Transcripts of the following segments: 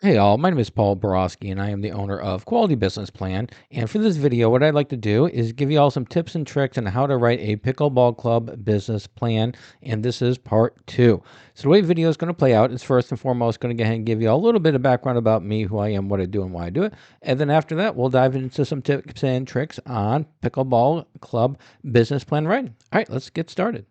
Hey all, my name is Paul Borosky and I am the owner of Quality Business Plan. And for this video, what I'd like to do is give you all some tips and tricks on how to write a pickleball club business plan. And this is part two. So the way the video is going to play out is first and foremost going to go ahead and give you a little bit of background about me, who I am, what I do, and why I do it. And then after that, we'll dive into some tips and tricks on pickleball club business plan writing. All right, let's get started.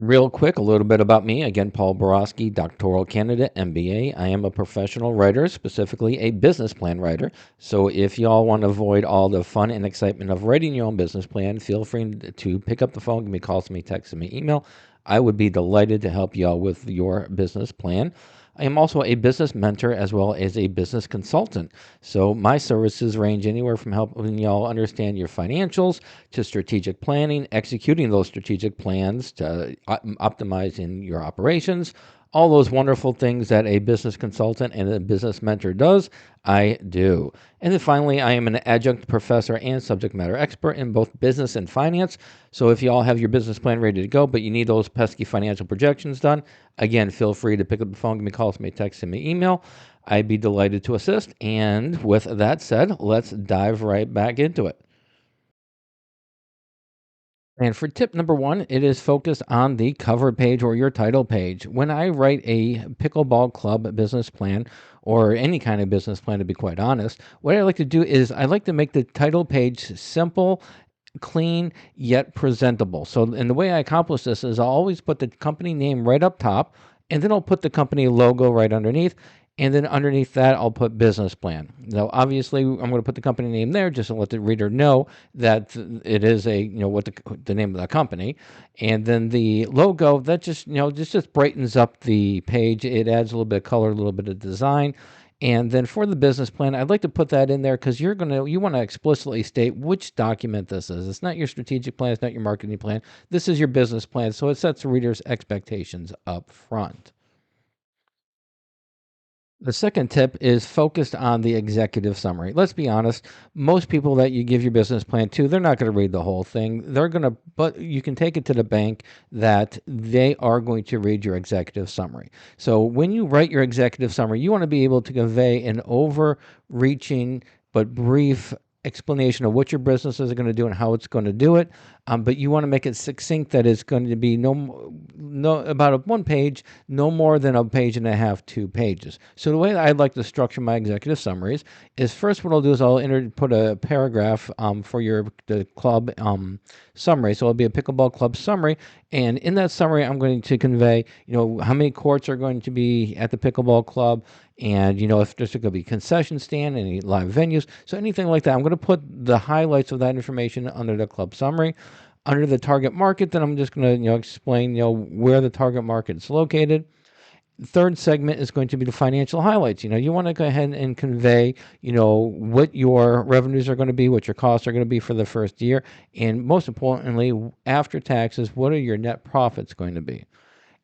Real quick, a little bit about me. Again, Paul Borosky, doctoral candidate, MBA. I am a professional writer, specifically a business plan writer. So if y'all want to avoid all the fun and excitement of writing your own business plan, feel free to pick up the phone, give me a call, send me, text me, email. I would be delighted to help y'all with your business plan. I am also a business mentor as well as a business consultant. So my services range anywhere from helping y'all understand your financials to strategic planning, executing those strategic plans to optimizing your operations, all those wonderful things that a business consultant and a business mentor does, I do. And then finally, I am an adjunct professor and subject matter expert in both business and finance. So if you all have your business plan ready to go, but you need those pesky financial projections done, again, feel free to pick up the phone, give me a call, send me a text, send me an email. I'd be delighted to assist. And with that said, let's dive right back into it. And for tip number one, it is focused on the cover page or your title page. When I write a pickleball club business plan or any kind of business plan, to be quite honest, what I like to do is I like to make the title page simple, clean, yet presentable. So, and the way I accomplish this is I'll always put the company name right up top, and then I'll put the company logo right underneath. And then underneath that, I'll put business plan. Now, obviously, I'm going to put the company name there just to let the reader know that it is what the name of the company. And then the logo, that just, just brightens up the page. It adds a little bit of color, a little bit of design. And then for the business plan, I'd like to put that in there because you want to explicitly state which document this is. It's not your strategic plan, it's not your marketing plan. This is your business plan. So it sets the reader's expectations up front. The second tip is focused on the executive summary. Let's be honest, most people that you give your business plan to, they're not going to read the whole thing. But you can take it to the bank that they are going to read your executive summary. So when you write your executive summary, you want to be able to convey an overreaching but brief explanation of what your business is going to do and how it's going to do it. But you want to make it succinct that it's going to be about a one page, no more than a page and a half, 2 pages. So the way that I'd like to structure my executive summaries is first what I'll do is I'll put a paragraph for the club summary. So it'll be a pickleball club summary, and in that summary, I'm going to convey, how many courts are going to be at the pickleball club, and if there's going to be concession stand, any live venues, so anything like that. I'm going to put the highlights of that information under the club summary. Under the target market, then I'm just going to explain where the target market is located. The third segment is going to be the financial highlights. You want to go ahead and convey, what your revenues are going to be, what your costs are going to be for the first year, and most importantly, after taxes, what are your net profits going to be?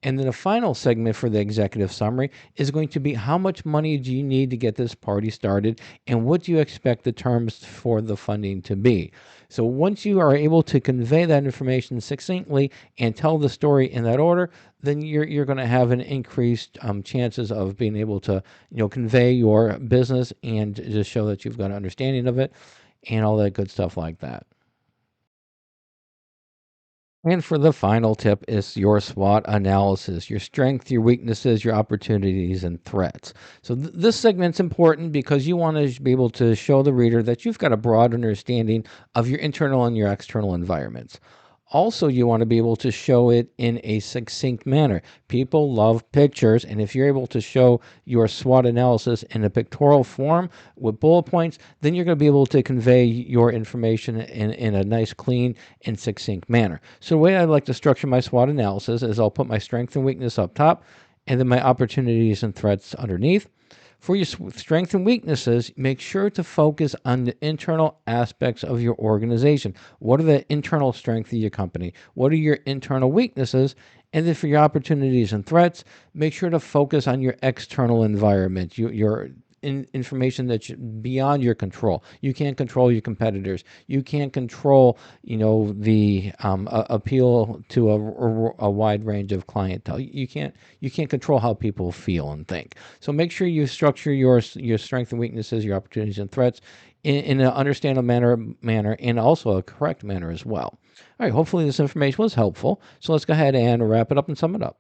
And then the final segment for the executive summary is going to be how much money do you need to get this party started and what do you expect the terms for the funding to be? So once you are able to convey that information succinctly and tell the story in that order, then you're going to have an increased chances of being able to convey your business and just show that you've got an understanding of it and all that good stuff like that. And for the final tip is your SWOT analysis, your strengths, your weaknesses, your opportunities, and threats. So this segment's important because you want to be able to show the reader that you've got a broad understanding of your internal and your external environments. Also, you want to be able to show it in a succinct manner. People love pictures, and if you're able to show your SWOT analysis in a pictorial form with bullet points, then you're going to be able to convey your information in a nice, clean, and succinct manner. So the way I like to structure my SWOT analysis is I'll put my strength and weakness up top, and then my opportunities and threats underneath. For your strengths and weaknesses, make sure to focus on the internal aspects of your organization. What are the internal strengths of your company? What are your internal weaknesses? And then for your opportunities and threats, make sure to focus on your external environment, your information that's beyond your control. You can't control your competitors. You can't control, the appeal to a wide range of clientele. You can't control how people feel and think. So make sure you structure your strengths and weaknesses, your opportunities and threats in an understandable manner and also a correct manner as well. All right, hopefully this information was helpful. So let's go ahead and wrap it up and sum it up.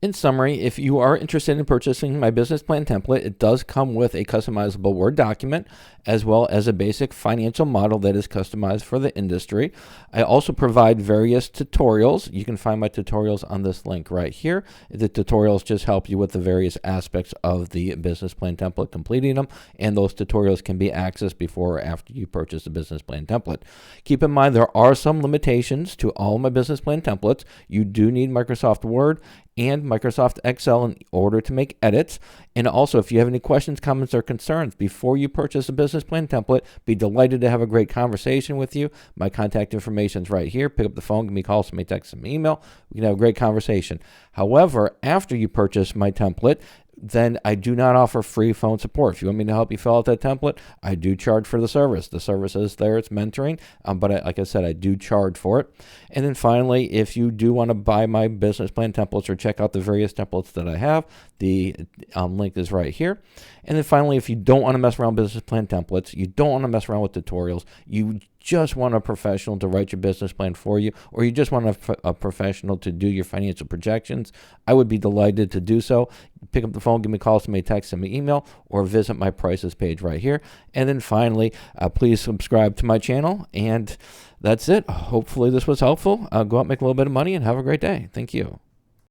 In summary, if you are interested in purchasing my business plan template, it does come with a customizable Word document as well as a basic financial model that is customized for the industry. I also provide various tutorials. You can find my tutorials on this link right here. The tutorials just help you with the various aspects of the business plan template, completing them, and those tutorials can be accessed before or after you purchase the business plan template. Keep in mind there are some limitations to all my business plan templates. You do need Microsoft Word and Microsoft Excel in order to make edits. And also, if you have any questions, comments, or concerns before you purchase a business plan template, be delighted to have a great conversation with you. My contact information is right here. Pick up the phone, give me a call, send me a text, send me an email. We can have a great conversation. However, after you purchase my template, then I do not offer free phone support. If you want me to help you fill out that template, I do charge for the service. The service is there, it's mentoring, but like I said, I do charge for it. And then finally, if you do want to buy my business plan templates or check out the various templates that I have, the link is right here. And then finally, if you don't want to mess around with business plan templates, you don't want to mess around with tutorials, you just want a professional to write your business plan for you, or you just want a professional to do your financial projections, I would be delighted to do so. Pick up the phone, give me a call, send me a text, send me an email, or visit my prices page right here. And then finally, please subscribe to my channel. And that's it. Hopefully this was helpful. Go out, make a little bit of money, and have a great day. Thank you.